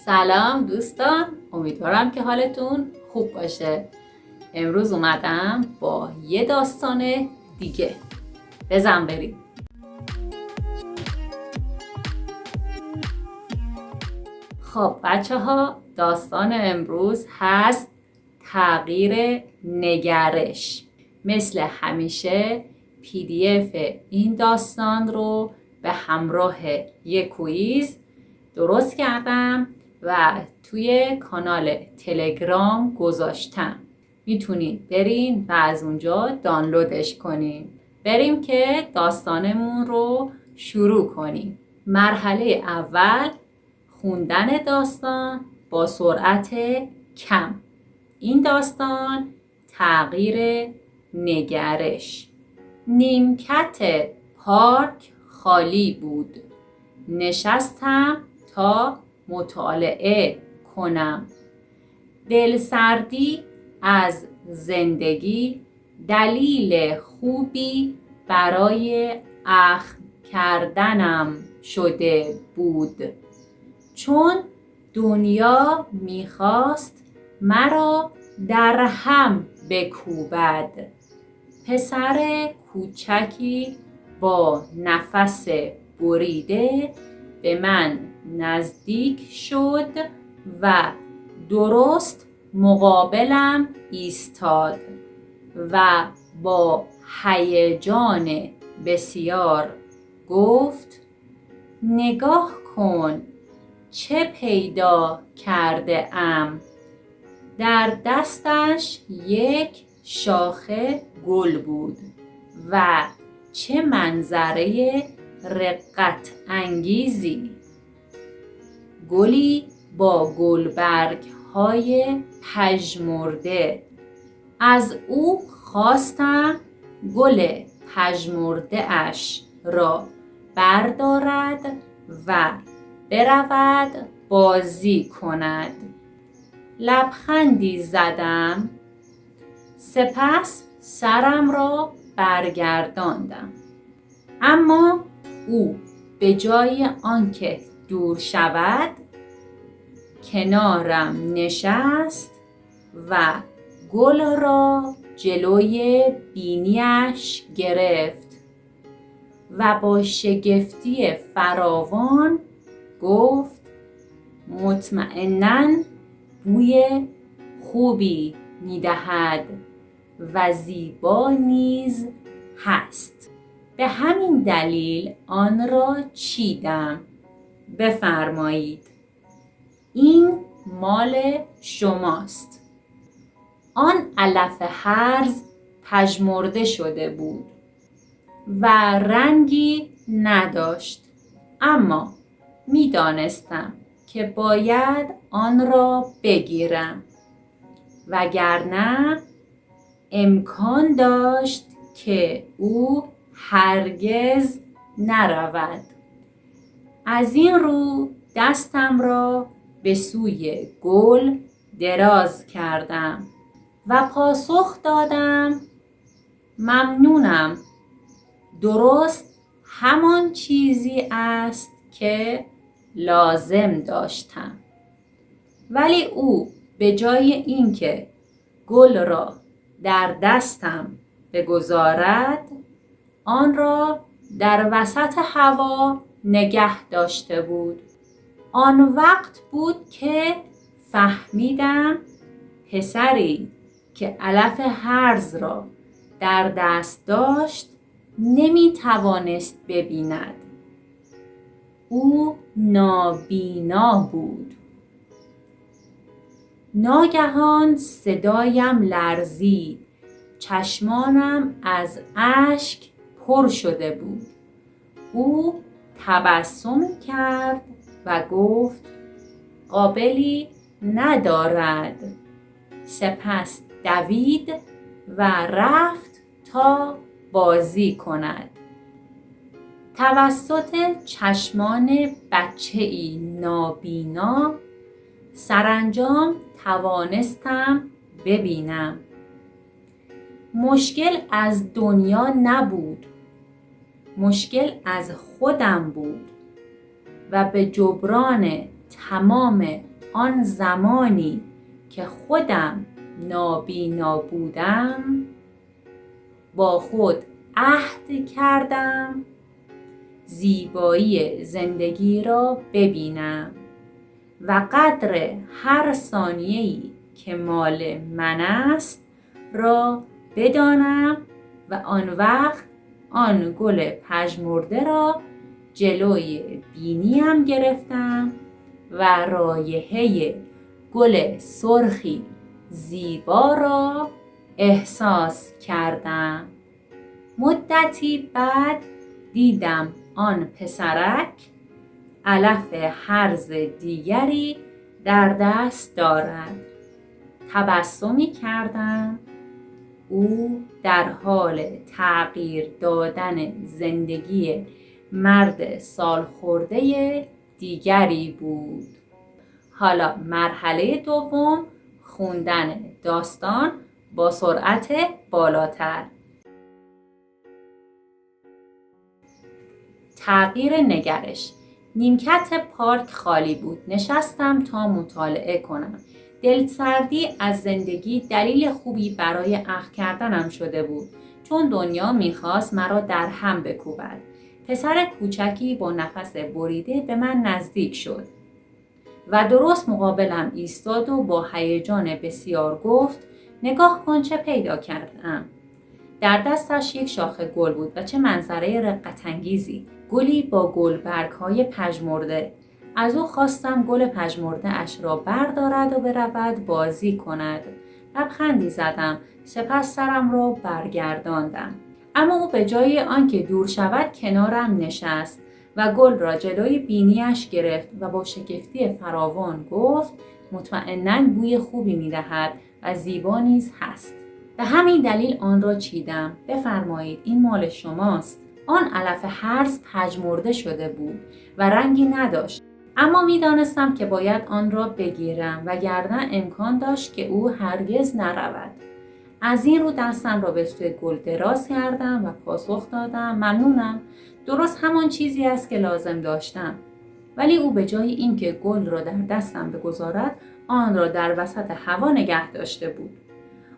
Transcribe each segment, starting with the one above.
سلام دوستان، امیدوارم که حالتون خوب باشه. امروز اومدم با یه داستان دیگه. بزن بریم. خب بچه ها، داستان امروز هست تغییر نگرش. مثل همیشه PDF این داستان رو به همراه یک کویز درست کردم و توی کانال تلگرام گذاشتم. میتونید برین و از اونجا دانلودش کنین. بریم که داستانمون رو شروع کنیم. مرحله اول خوندن داستان با سرعت کم. این داستان تغییر نگرش. نیمکت پارک خالی بود. نشستم تا مطالعه کنم. دلسردی از زندگی دلیل خوبی برای اخم کردنم شده بود، چون دنیا میخواست مرا در هم بکوبد. پسر کوچکی با نفس بریده به من نزدیک شد و درست مقابلم ایستاد و با هیجان بسیار گفت: نگاه کن چه پیدا کرده ام. در دستش یک شاخه گل بود و چه منظره رقت انگیزی. گلی با گلبرگ های پژمرده. از او خواستم گل پژمرده اش را بردارد و برود بازی کند. لبخندی زدم، سپس سرم را برگرداندم. اما او به جای آنکه دور شود کنارم نشست و گل را جلوی بینیش گرفت و با شگفتی فراوان گفت: مطمئناً بوی خوبی می‌دهد و زیبا نیز هست. به همین دلیل آن را چیدم. بفرمایید، این مال شماست. آن علف هرز پژمرده شده بود و رنگی نداشت، اما می‌دانستم که باید آن را بگیرم، وگرنه امکان داشت که او هرگز نرود. از این رو دستم را به سوی گل دراز کردم و پاسخ دادم: ممنونم، درست همان چیزی است که لازم داشتم. ولی او به جای اینکه گل را در دستم بگذارد، آن را در وسط هوا نگه داشته بود. آن وقت بود که فهمیدم پسری که علف هرز را در دست داشت نمیتوانست ببیند. او نابینا بود. ناگهان صدایم لرزید. چشمانم از اشک پر شده بود. او تبسم کرد و گفت: قابلی ندارد. سپس دوید و رفت تا بازی کند. توسط چشمان بچه‌ای نابینا سرانجام توانستم ببینم. مشکل از دنیا نبود، مشکل از خودم بود و به جبران تمام آن زمانی که خودم نابینا بودم، با خود عهد کردم زیبایی زندگی را ببینم و قدر هر ثانیه‌ای که مال من است را بدانم و آن وقت آن گل پژمرده را جلوی بینیم گرفتم و رایحه گل سرخی زیبا را احساس کردم. مدتی بعد دیدم آن پسرک علف هرز دیگری در دست دارد. تبسمی کردم. او در حال تغییر دادن زندگی مرد سالخورده دیگری بود. حالا مرحله دوم، خوندن داستان با سرعت بالاتر. تغییر نگرش. نیمکت پارک خالی بود. نشستم تا مطالعه کنم. دلسردی از زندگی دلیل خوبی برای اخم کردنم شده بود، چون دنیا میخواست مرا در هم بکوبد. پسر کوچکی با نفس بریده به من نزدیک شد و درست مقابلم ایستاد و با هیجان بسیار گفت: نگاه کن چه پیدا کردم. در دستش یک شاخه گل بود و چه منظره رقت‌انگیزی. گلی با گلبرگ‌های پژمرده. از او خواستم گل پژمرده اش را بردارد و برود بازی کند. لبخندی زدم، سپس سرم را برگرداندم. اما او به جای آنکه دور شود کنارم نشست و گل را جلوی بینیش گرفت و با شگفتی فراوان گفت: مطمئناً بوی خوبی می‌دهد و زیبا نیز هست. به همین دلیل آن را چیدم. بفرمایید، این مال شماست. آن علف هرز پژمرده شده بود و رنگی نداشت، اما می‌دانستم که باید آن را بگیرم وگرنه امکان داشت که او هرگز نرود. از این رو دستم را به سوی گل دراز کردم و پاسخ دادم: ممنونم، درست همان چیزی است که لازم داشتم. ولی او به جای اینکه گل را در دستم بگذارد، آن را در وسط هوا نگه داشته بود.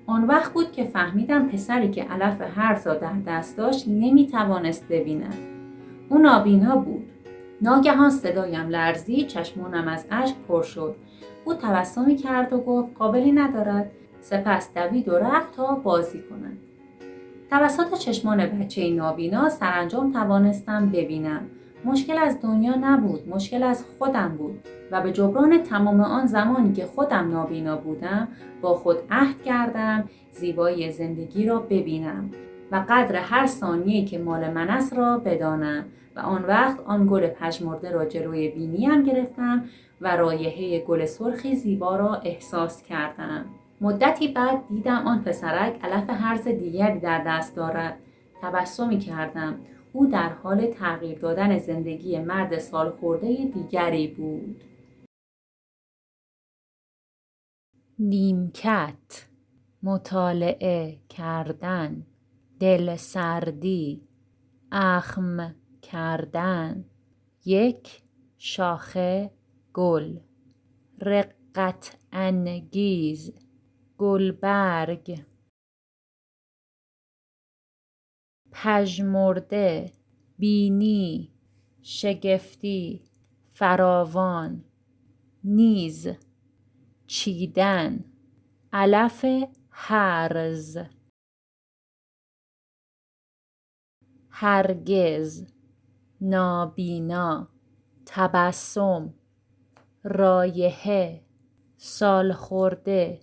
آن وقت بود که فهمیدم پسری که علف هرز را در دست داشت نمیتوانست ببیند. او نابینا بود. ناگهان صدایم لرزید، چشمانم از اشک پر شد. او تبسمی کرد و گفت: قابلی ندارد. سپس دوید و رفت تا بازی کند. توسط چشمان بچه نابینا سرانجام توانستم ببینم. مشکل از دنیا نبود، مشکل از خودم بود و به جبران تمام آن زمانی که خودم نابینا بودم با خود عهد کردم زیبایی زندگی را ببینم و قدر هر ثانیه‌ای که مال من است را بدانم و آن وقت آن گل پژمرده را جلوی بینیم گرفتم و رایحه گل سرخی زیبا را احساس کردم. مدتی بعد دیدم آن پسرک علف هرز دیگری در دست دارد. تبسمی کردم. او در حال تغییر دادن زندگی مرد سالخورده دیگری بود. نیمکت، مطالعه کردن، دلسردی، اخم کردن، یک شاخه گل، رقت انگیز، گلبرگ، پژمرده، بینی، شگفتی، فراوان، نیز، چیدن، علف هرز، هرگز، نابینا، تبسم، رایحه، سالخورده.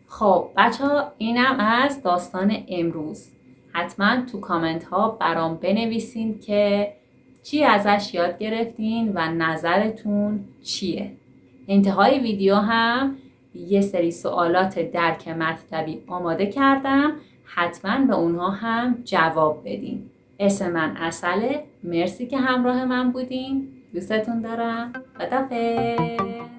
خب بچه‌ها، اینم از داستان امروز. حتما تو کامنت ها برام بنویسین که چی ازش یاد گرفتین و نظرتون چیه. انتهای ویدیو هم یه سری سوالات درک مطلبی آماده کردم، حتما به اونها هم جواب بدین. اسم من عسله. مرسی که همراه من بودین. دوستتون دارم. خداحافظ.